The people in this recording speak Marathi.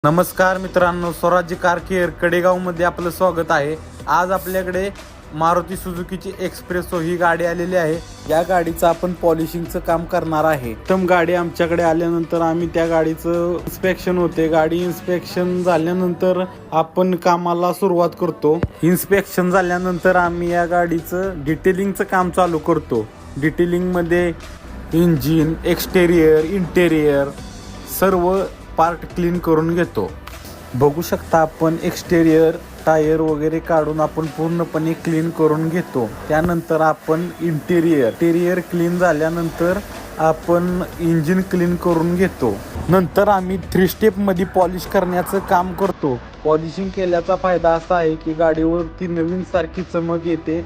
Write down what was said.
नमस्कार मित्रांनो, स्वराज्य कार केअर कडेगावमध्ये आपलं स्वागत आहे. आज आपल्याकडे मारुती सुझुकीची एक्सप्रेसो ही गाडी आलेली आहे. या गाडीचं आपण पॉलिशिंगचं काम करणार आहे. उत्तम गाडी आमच्याकडे आल्यानंतर आम्ही त्या गाडीचं इन्स्पेक्शन होते. गाडी इन्स्पेक्शन झाल्यानंतर आपण कामाला सुरुवात करतो. इन्स्पेक्शन झाल्यानंतर आम्ही या गाडीचं डिटेलिंगचं काम चालू करतो. डिटेलिंगमध्ये इंजिन, एक्सटेरियर, इंटेरियर सर्व पार्ट क्लीन करून घेतो. बघू शकता आपण एक्सटेरियर, टायर वगैरे काढून आपण पूर्णपणे क्लीन करून घेतो. त्यानंतर आपण इंटेरियर क्लीन झाल्यानंतर आपण इंजिन क्लीन करून घेतो. नंतर आम्ही 3 स्टेपमध्ये पॉलिश करण्याचं काम करतो. पॉलिशिंग केल्याचा फायदा असा आहे की गाडीवरती नवीन सारखी चमक येते